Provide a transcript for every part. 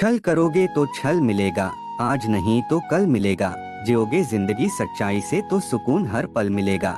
छल करोगे तो छल मिलेगा, आज नहीं तो कल मिलेगा। जियोगे जिंदगी सच्चाई से तो सुकून हर पल मिलेगा।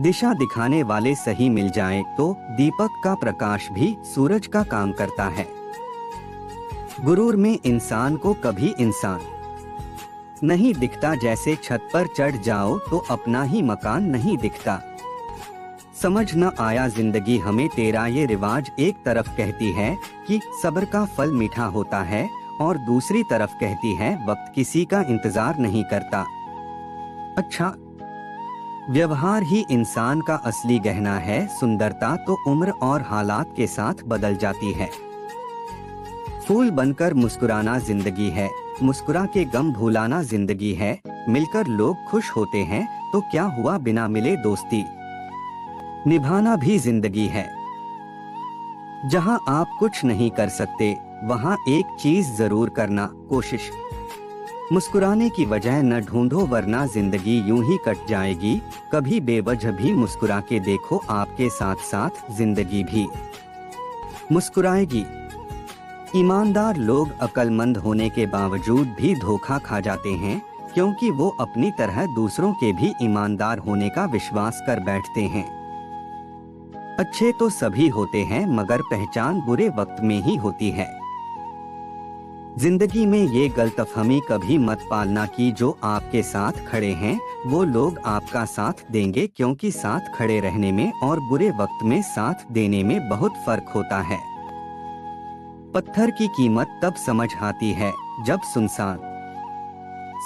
दिशा दिखाने वाले सही मिल जाए तो दीपक का प्रकाश भी सूरज का काम करता है। गुरूर में इंसान को कभी इंसान नहीं दिखता, जैसे छत पर चढ़ जाओ तो अपना ही मकान नहीं दिखता। समझ न आया जिंदगी हमें तेरा ये रिवाज, एक तरफ कहती है कि सब्र का फल मीठा होता है और दूसरी तरफ कहती है वक्त किसी का इंतजार नहीं करता। अच्छा, व्यवहार ही इंसान का असली गहना है। सुंदरता तो उम्र और हालात के साथ बदल जाती है। फूल बनकर मुस्कुराना जिंदगी है, मुस्कुरा के गम भुलाना जिंदगी है। मिलकर लोग खुश होते हैं तो क्या हुआ, बिना मिले दोस्ती निभाना भी जिंदगी है। जहां आप कुछ नहीं कर सकते वहां एक चीज जरूर करना, कोशिश। मुस्कुराने की वजह न ढूंढो वरना जिंदगी यूं ही कट जाएगी। कभी बेवजह भी मुस्कुरा के देखो, आपके साथ साथ जिंदगी भी मुस्कुराएगी। ईमानदार लोग अक्लमंद होने के बावजूद भी धोखा खा जाते हैं, क्योंकि वो अपनी तरह दूसरों के भी ईमानदार होने का विश्वास कर बैठते हैं। अच्छे तो सभी होते हैं मगर पहचान बुरे वक्त में ही होती है। जिंदगी में ये गलतफहमी कभी मत पालना कि जो आपके साथ खड़े हैं वो लोग आपका साथ देंगे, क्योंकि साथ खड़े रहने में और बुरे वक्त में साथ देने में बहुत फर्क होता है। पत्थर की कीमत तब समझ आती है जब सुनसान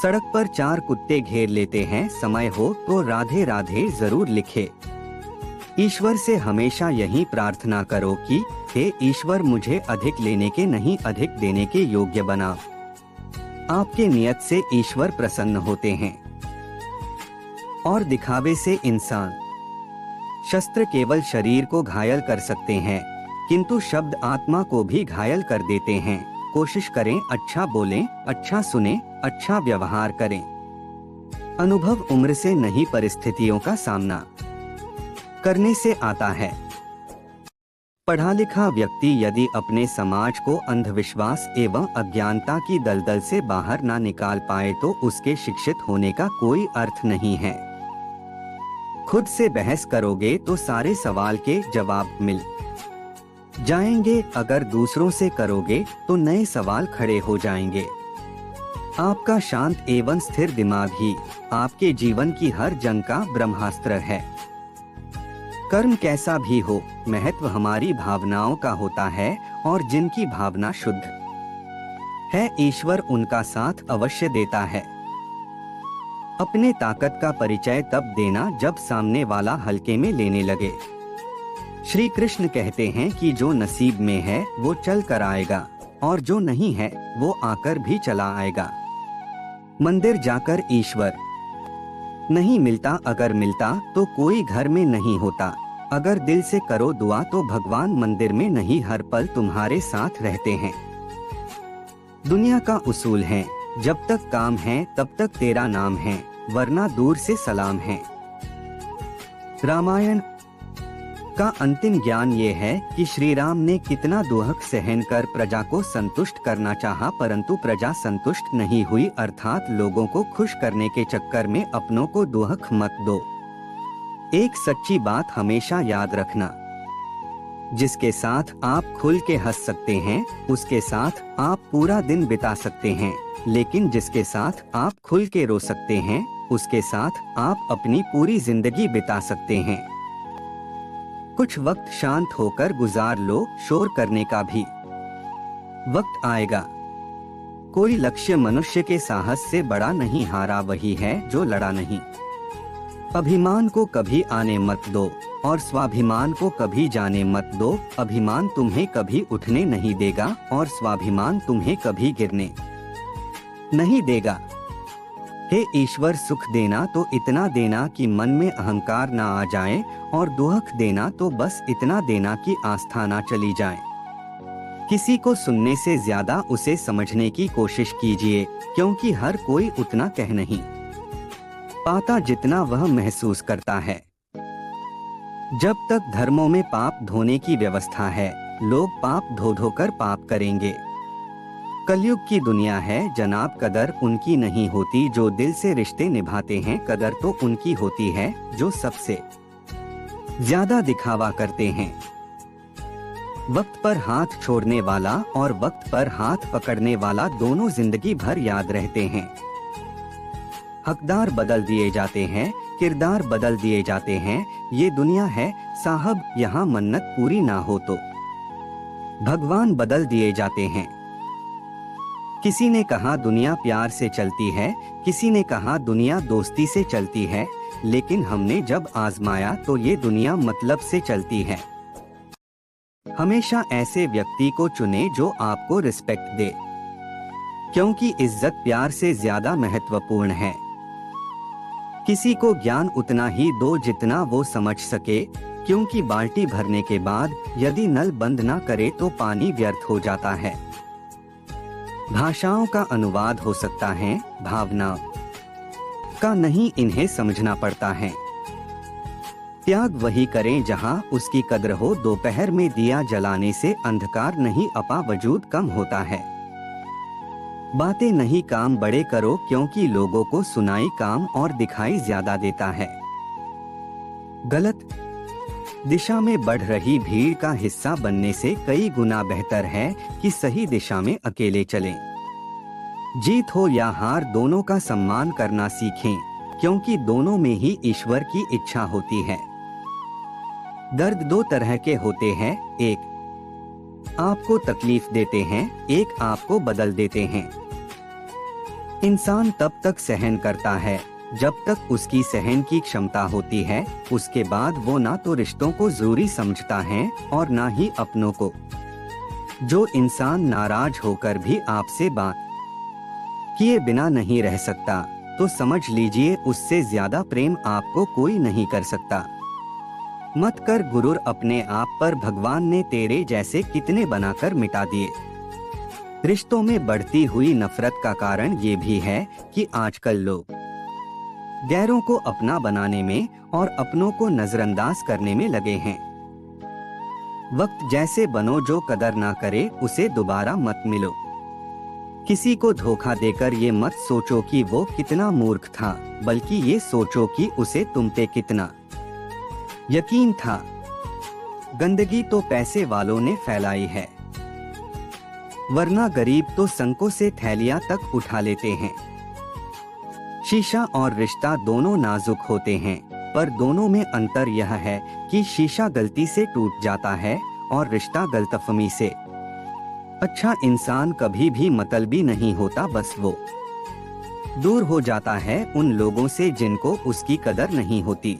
सड़क पर चार कुत्ते घेर लेते हैं। समय हो तो राधे राधे जरूर लिखे। ईश्वर से हमेशा यही प्रार्थना करो कि हे ईश्वर, मुझे अधिक लेने के नहीं अधिक देने के योग्य बना। आपके नियत से ईश्वर प्रसन्न होते हैं और दिखावे से इंसान। शस्त्र केवल शरीर को घायल कर सकते हैं, किंतु शब्द आत्मा को भी घायल कर देते हैं। कोशिश करें अच्छा बोलें, अच्छा सुने, अच्छा व्यवहार करें। अनुभव उम्र से नहीं परिस्थितियों का सामना करने से आता है। पढ़ा लिखा व्यक्ति यदि अपने समाज को अंधविश्वास एवं अज्ञानता की दलदल से बाहर ना निकाल पाए तो उसके शिक्षित होने का कोई अर्थ नहीं है। खुद से बहस करोगे तो सारे सवाल के जवाब मिल जाएंगे, अगर दूसरों से करोगे तो नए सवाल खड़े हो जाएंगे। आपका शांत एवं स्थिर दिमाग ही आपके जीवन की हर जंग का ब्रह्मास्त्र है। कर्म कैसा भी हो, महत्व हमारी भावनाओं का होता है और जिनकी भावना शुद्ध है ईश्वर उनका साथ अवश्य देता है। अपने ताकत का परिचय तब देना जब सामने वाला हल्के में लेने लगे। श्री कृष्ण कहते हैं कि जो नसीब में है वो चल कर आएगा और जो नहीं है वो आकर भी चला आएगा। मंदिर जाकर ईश्वर नहीं मिलता, अगर मिलता तो कोई घर में नहीं होता। अगर दिल से करो दुआ तो भगवान मंदिर में नहीं हर पल तुम्हारे साथ रहते हैं। दुनिया का उसूल है, जब तक काम है तब तक तेरा नाम है, वरना दूर से सलाम है। रामायण का अंतिम ज्ञान ये है कि श्री राम ने कितना दुख सहन कर प्रजा को संतुष्ट करना चाहा, परंतु प्रजा संतुष्ट नहीं हुई, अर्थात लोगों को खुश करने के चक्कर में अपनों को दुख मत दो। एक सच्ची बात हमेशा याद रखना, जिसके साथ आप खुल के हंस सकते हैं उसके साथ आप पूरा दिन बिता सकते हैं, लेकिन जिसके साथ आप खुल के रो सकते हैं उसके साथ आप अपनी पूरी जिंदगी बिता सकते हैं। कुछ वक्त शांत होकर गुजार लो, शोर करने का भी वक्त आएगा। कोई लक्ष्य मनुष्य के साहस से बड़ा नहीं, हारा वही है जो लड़ा नहीं। अभिमान को कभी आने मत दो और स्वाभिमान को कभी जाने मत दो। अभिमान तुम्हें कभी उठने नहीं देगा और स्वाभिमान तुम्हें कभी गिरने नहीं देगा। हे ईश्वर, सुख देना तो इतना देना कि मन में अहंकार ना आ जाए, और दुख देना तो बस इतना देना कि आस्था ना चली जाए। किसी को सुनने से ज्यादा उसे समझने की कोशिश कीजिए, क्योंकि हर कोई उतना कह नहीं पाता जितना वह महसूस करता है। जब तक धर्मों में पाप धोने की व्यवस्था है, लोग पाप धो धो कर पाप करेंगे। कलयुग की दुनिया है जनाब, कदर उनकी नहीं होती जो दिल से रिश्ते निभाते हैं, कदर तो उनकी होती है जो सबसे ज्यादा दिखावा करते हैं। वक्त पर हाथ छोड़ने वाला और वक्त पर हाथ पकड़ने वाला दोनों जिंदगी भर याद रहते हैं। हकदार बदल दिए जाते हैं, किरदार बदल दिए जाते हैं, ये दुनिया है साहब, यहाँ मन्नत पूरी ना हो तो भगवान बदल दिए जाते हैं। किसी ने कहा दुनिया प्यार से चलती है, किसी ने कहा दुनिया दोस्ती से चलती है, लेकिन हमने जब आजमाया तो ये दुनिया मतलब से चलती है। हमेशा ऐसे व्यक्ति को चुने जो आपको रिस्पेक्ट दे, क्योंकि इज्जत प्यार से ज्यादा महत्वपूर्ण है। किसी को ज्ञान उतना ही दो जितना वो समझ सके, क्योंकि बाल्टी भरने के बाद यदि नल बंद ना करे तो पानी व्यर्थ हो जाता है। भाषाओं का अनुवाद हो सकता है, भावना का नहीं, इन्हें समझना पड़ता है। त्याग वही करें जहां उसकी कद्र हो, दोपहर में दिया जलाने से अंधकार नहीं अपा वजूद कम होता है। बातें नहीं काम बड़े करो, क्योंकि लोगों को सुनाई काम और दिखाई ज्यादा देता है। गलत दिशा में बढ़ रही भीड़ का हिस्सा बनने से कई गुना बेहतर है कि सही दिशा में अकेले चलें। जीत हो या हार, दोनों का सम्मान करना सीखें, क्योंकि दोनों में ही ईश्वर की इच्छा होती है। दर्द दो तरह के होते हैं, एक आपको तकलीफ देते हैं, एक आपको बदल देते हैं। इंसान तब तक सहन करता है जब तक उसकी सहन की क्षमता होती है, उसके बाद वो ना तो रिश्तों को जरूरी समझता है और ना ही अपनों को। जो इंसान नाराज होकर भी आपसे बात किए बिना नहीं रह सकता, तो समझ लीजिए उससे ज्यादा प्रेम आपको कोई नहीं कर सकता। मत कर गुरूर अपने आप पर, भगवान ने तेरे जैसे कितने बनाकर मिटा दिए। रिश्तों में बढ़ती हुई नफरत का कारण ये भी है कि आजकल लोग गैरों को अपना बनाने में और अपनों को नजरअंदाज करने में लगे हैं। वक्त जैसे बनो, जो कदर ना करे उसे दोबारा मत मिलो। किसी को धोखा देकर ये मत सोचो कि वो कितना मूर्ख था, बल्कि ये सोचो कि उसे तुम पे कितना यकीन था। गंदगी तो पैसे वालों ने फैलाई है, वरना गरीब तो संकों से थैलियां तक उठा लेते हैं। शीशा और रिश्ता दोनों नाजुक होते हैं, पर दोनों में अंतर यह है कि शीशा गलती से टूट जाता है और रिश्ता गलतफहमी से। अच्छा इंसान कभी भी मतलबी नहीं होता, बस वो दूर हो जाता है उन लोगों से जिनको उसकी कदर नहीं होती।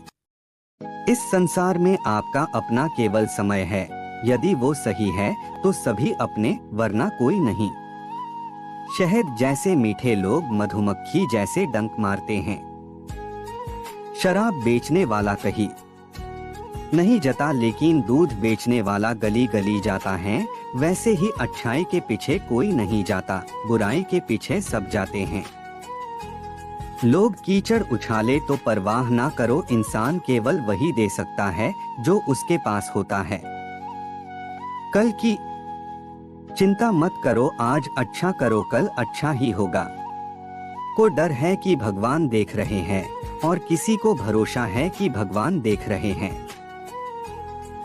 इस संसार में आपका अपना केवल समय है, यदि वो सही है तो सभी अपने, वरना कोई नहीं। शहद जैसे मीठे लोग मधुमक्खी जैसे डंक मारते हैं। शराब बेचने वाला कहीं नहीं जाता, लेकिन दूध बेचने वाला गली गली जाता है। वैसे ही अच्छाई के पीछे कोई नहीं जाता, बुराई के पीछे सब जाते हैं। लोग कीचड़ उछाले तो परवाह ना करो, इंसान केवल वही दे सकता है जो उसके पास होता है। कल की चिंता मत करो, आज अच्छा करो, कल अच्छा ही होगा। को डर है कि भगवान देख रहे हैं और किसी को भरोसा है कि भगवान देख रहे हैं।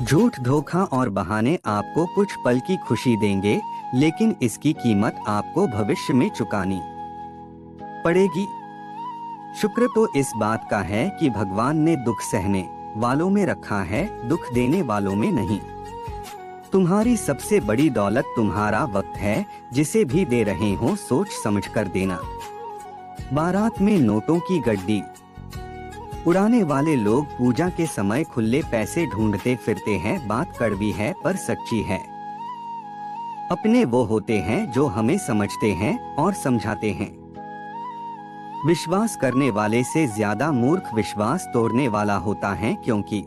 झूठ, धोखा और बहाने आपको कुछ पल की खुशी देंगे, लेकिन इसकी कीमत आपको भविष्य में चुकानी पड़ेगी। शुक्र तो इस बात का है कि भगवान ने दुख सहने वालों में रखा है, दुख देने वालों में नहीं। तुम्हारी सबसे बड़ी दौलत तुम्हारा वक्त है, जिसे भी दे रहे हो सोच समझ कर देना। बारात में नोटों की गड्डी उड़ाने वाले लोग पूजा के समय खुले पैसे ढूंढते फिरते हैं। बात कड़वी है पर सच्ची है। अपने वो होते हैं जो हमें समझते हैं और समझाते हैं। विश्वास करने वाले से ज्यादा मूर्ख विश्वास तोड़ने वाला होता है, क्योंकि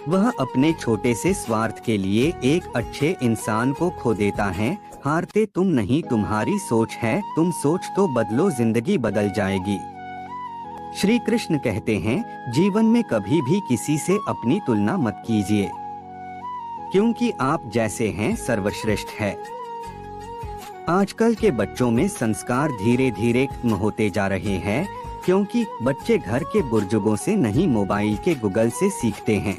वह अपने छोटे से स्वार्थ के लिए एक अच्छे इंसान को खो देता है। हारते तुम नहीं, तुम्हारी सोच है, तुम सोच तो बदलो, जिंदगी बदल जाएगी। श्री कृष्ण कहते हैं, जीवन में कभी भी किसी से अपनी तुलना मत कीजिए, क्योंकि आप जैसे हैं सर्वश्रेष्ठ है। आजकल के बच्चों में संस्कार धीरे धीरे कम होते जा रहे हैं, क्योंकि बच्चे घर के बुजुर्गों से नहीं मोबाइल के गूगल से सीखते हैं।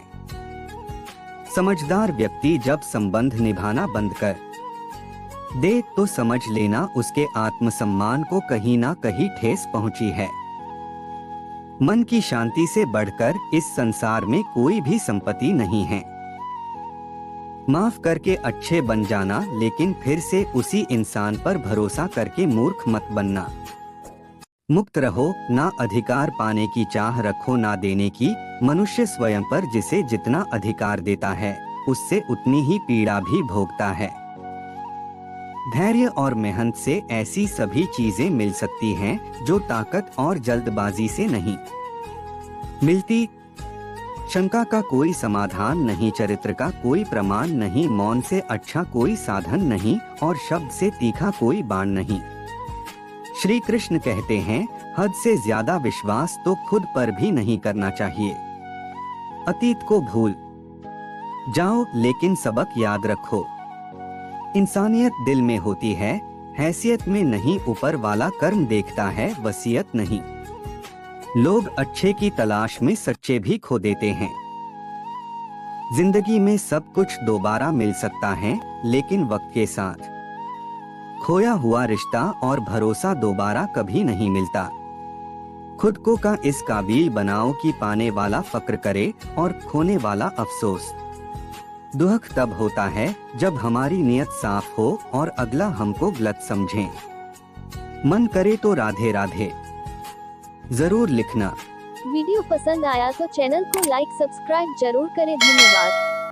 समझदार व्यक्ति जब संबंध निभाना बंद कर दे तो समझ लेना उसके आत्मसम्मान को कहीं ना कहीं ठेस पहुंची है। मन की शांति से बढ़कर इस संसार में कोई भी संपत्ति नहीं है। माफ करके अच्छे बन जाना, लेकिन फिर से उसी इंसान पर भरोसा करके मूर्ख मत बनना। मुक्त रहो, ना अधिकार पाने की चाह रखो ना देने की। मनुष्य स्वयं पर जिसे जितना अधिकार देता है उससे उतनी ही पीड़ा भी भोगता है। धैर्य और मेहनत से ऐसी सभी चीजें मिल सकती हैं जो ताकत और जल्दबाजी से नहीं मिलती। शंका का कोई समाधान नहीं, चरित्र का कोई प्रमाण नहीं, मौन से अच्छा कोई साधन नहीं और शब्द से तीखा कोई बाण नहीं। श्री कृष्ण कहते हैं, हद से ज्यादा विश्वास तो खुद पर भी नहीं करना चाहिए। अतीत को भूल जाओ, लेकिन सबक याद रखो। इंसानियत दिल में होती है, हैसियत में नहीं। ऊपर वाला कर्म देखता है, वसीयत नहीं। लोग अच्छे की तलाश में सच्चे भी खो देते हैं। जिंदगी में सब कुछ दोबारा मिल सकता है, लेकिन वक्त के साथ खोया हुआ रिश्ता और भरोसा दोबारा कभी नहीं मिलता। खुद को का इस काबिल बनाओ कि पाने वाला फक्र करे और खोने वाला अफसोस। दुख तब होता है जब हमारी नियत साफ हो और अगला हमको गलत समझे। मन करे तो राधे राधे जरूर लिखना। वीडियो पसंद आया तो चैनल को लाइक सब्सक्राइब जरूर करें। धन्यवाद।